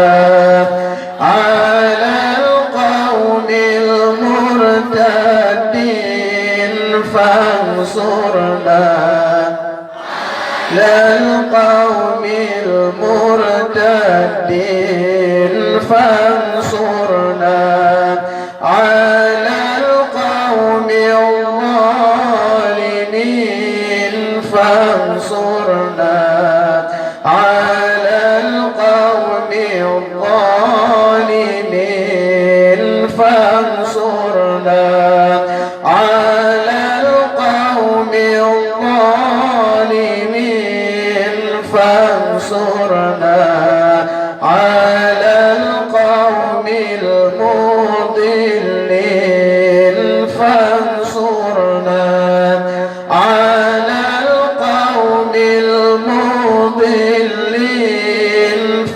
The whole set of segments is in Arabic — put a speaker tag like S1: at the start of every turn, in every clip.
S1: على القوم المرتدين فانصرنا على القوم المرتدين فانصرنا على القوم الظالمين فانصرنا على القوم الظالمين فانصرنا على القوم الظالمين فانصرنا على القوم المضلين فانصرنا على القوم المضلين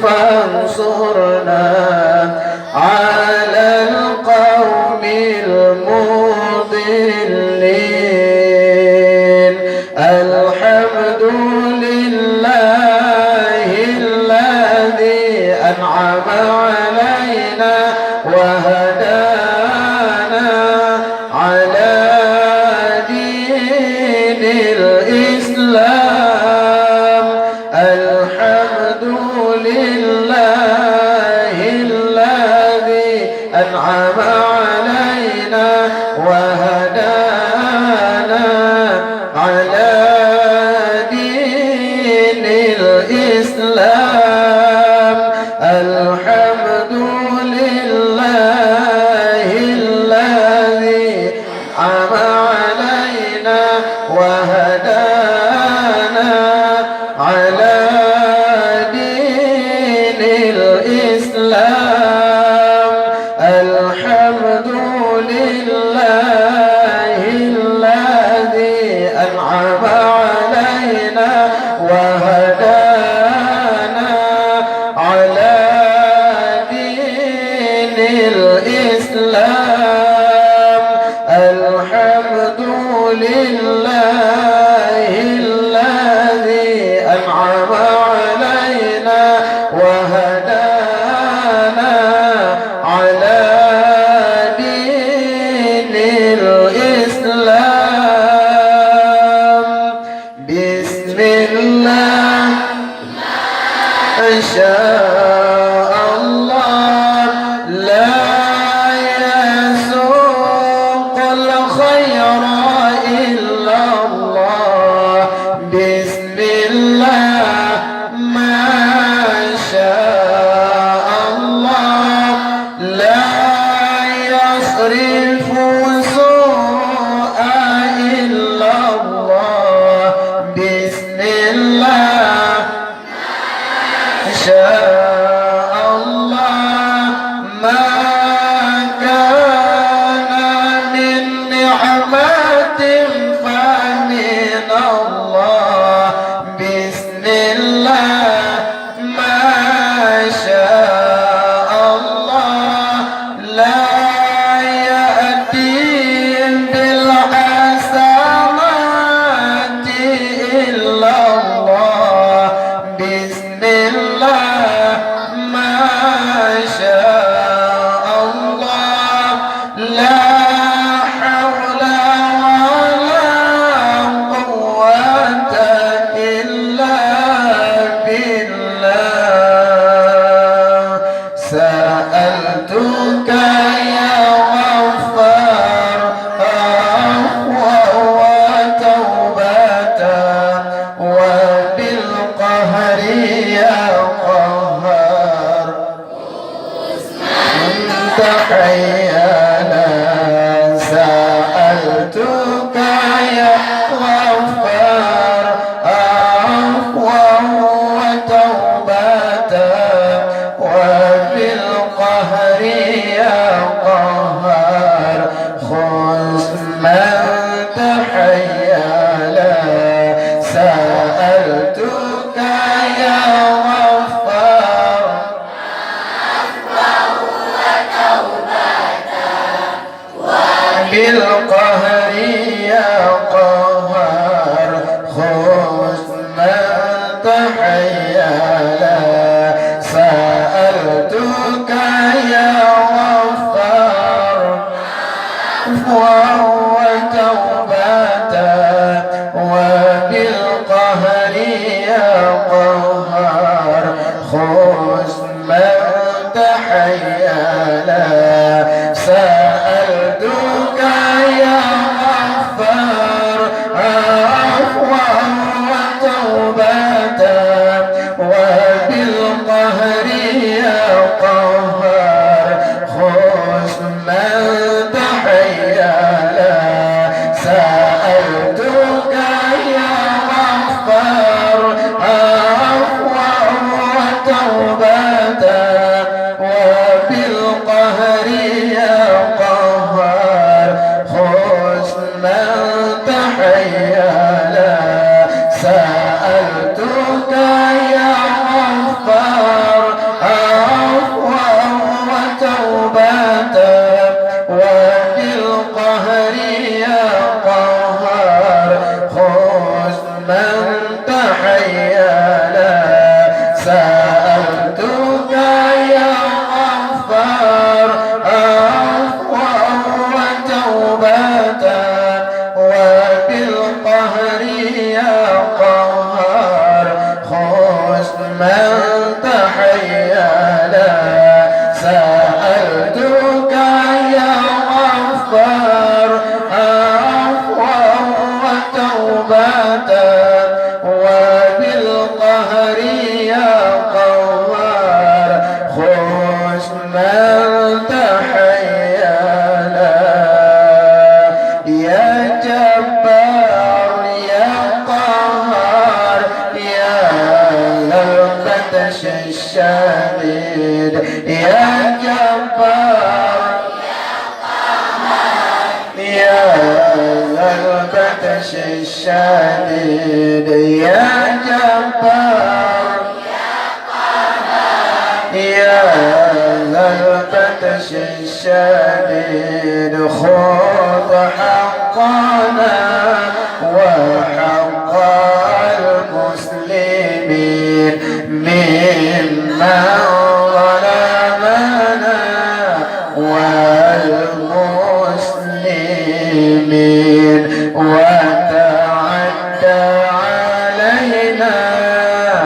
S1: فانصرنا على القوم المضلين. الحمد لله الذي أنعم علينا وهدانا على دين الإسلام. الحمد لله الذي أنعم علينا وهدانا على دين الإسلام. الحمد لله الذي أنعم علينا وهدانا على دين الإسلام. الحمد لله الذي أنعم علينا وهدانا على دين الإسلام. الحمد لله الذي أنعم علينا وهدانا على دين الإسلام. بسم الله ما شاء الله لا يسوق الخير إلا الله. بسم الله ما شاء الله لا يصرف سوء إلا الله. بسم الله ما شاء الله ما كان من نعمة فمن الله. بسم الله ما شاء الله لا يأتي بالحسنات إلا الله. بسم الله ما شاء الله لا حول ولا قوة إلا بالله. سألتك يا غفار عفوا وتوبة وبالقهر يا قهار أنت حيانا. سألتك يا غفار عفوا وتوبة وبالقهر يا قهار خذ من تحيانا. سألتك يا غفار بالقهر يا قهار خذ من تحيانا. سألتك من تحيالا سألتك يا غفار عفوا وتوبة وبالقهر يا قهار خذ من تحيالا سألتك يا غفار عفوا وتوبة وبالقهر يا قهار خذ من تحيالا سألتك يا غفار عفوا وتوبة وبالقهر يا قهار خذ من تحيالا سألتك يا غفار عفوا وتوبة وبالقهر يا قهار خذ من تحيالا سألتك يا غفار عفوا وتوبة وبالقهر يا قهار خذ من تحيالا يا جبار يا قهار يا ذا البطش الشديد يا جبار يا ذا البطش الشديد يا جبار يا ذا البطش الشديد خذ حقنا وحق المسلمين ممن ظلمنا والمسلمين وتعدى علينا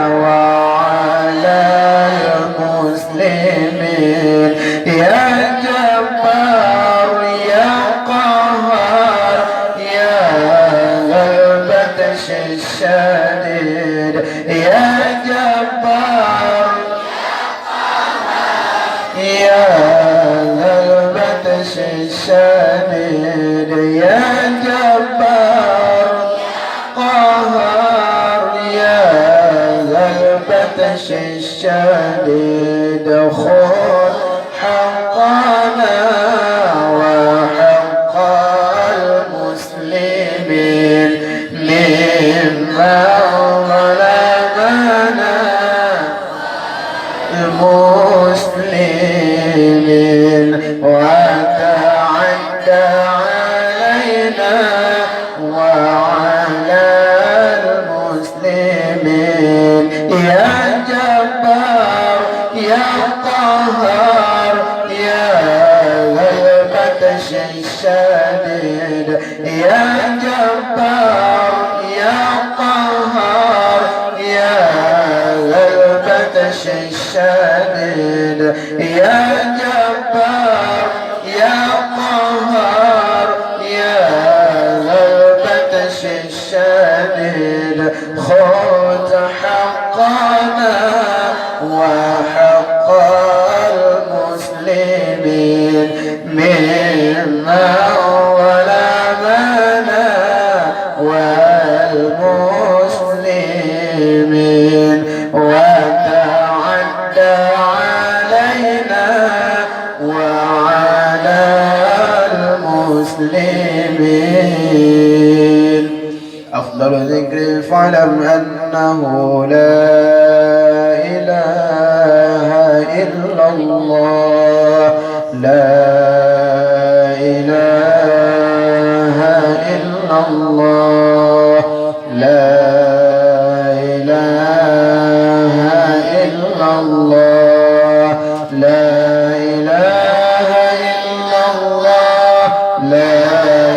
S1: وعلى المسلمين يا جبار يا قهار يا ذا البطش الشديد يا جبار يا ذا البطش الشديد يا جبار قهار يا ذا البطش الشديد خذ حقنا وحق المسلمين ممن ظلمنا المسلمين وتعدى علينا وعلى المسلمين يا جبار يا قهار يا ذا البطش الشديد يا جبار يا قهار يا ذا البطش الشديد يا جبار يا قهار يا ذا البطش الشديد خذ حقنا وحق المسلمين ممن ظلمنا والمسلمين وتعدى علينا وعلى المسلمين أفضل ذكر فاعلم أنه لا إله إلا الله لا إله إلا الله لا إله إلا الله لا إله إلا الله لا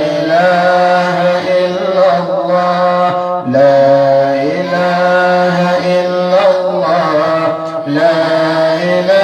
S1: إله إلا الله لا إله إلا الله لا إله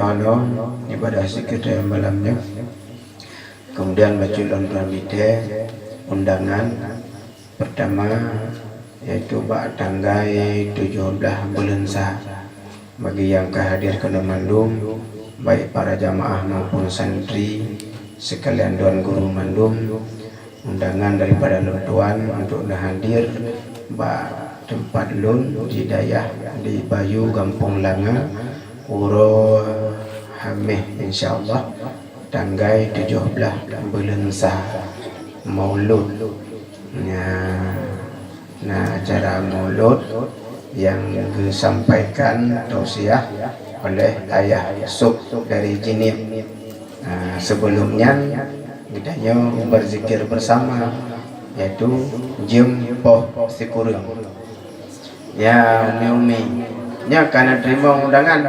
S1: ono ibadah zikir malamnya. Kemudian baca lontar undangan pertama yaitu tanggal 17 bulan Sah. Bagi yang kehadir ke Mandum, baik para jamaah maupun santri sekalian Tuan Guru Mandum, undangan daripada Tuan untuk hadir tempat lun di daerah di Bayu Gampung Langa Uro Hameh insyaallah tanggal 17 bulan Sah Maulud. Nah acara Maulud yang disampaikan tausiah oleh Ayah Yusuf dari Jinib. Sebelumnya kita berzikir bersama yaitu Jempoh Sikurung. Ya Umi nya karena terima undangan.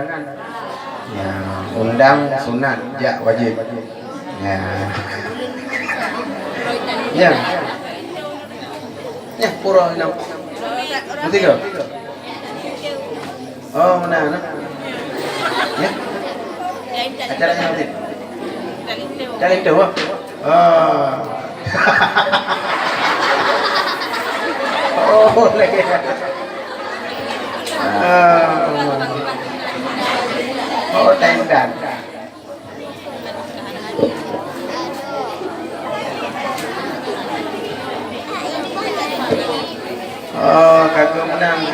S1: Ya undang sunat ya wajib. Ya. Ya pura nak. Nanti ke? Oh mana? Ya. Acaranya nanti. Dari itu. Oh lagi. Oh tenda. Oh kagak menang.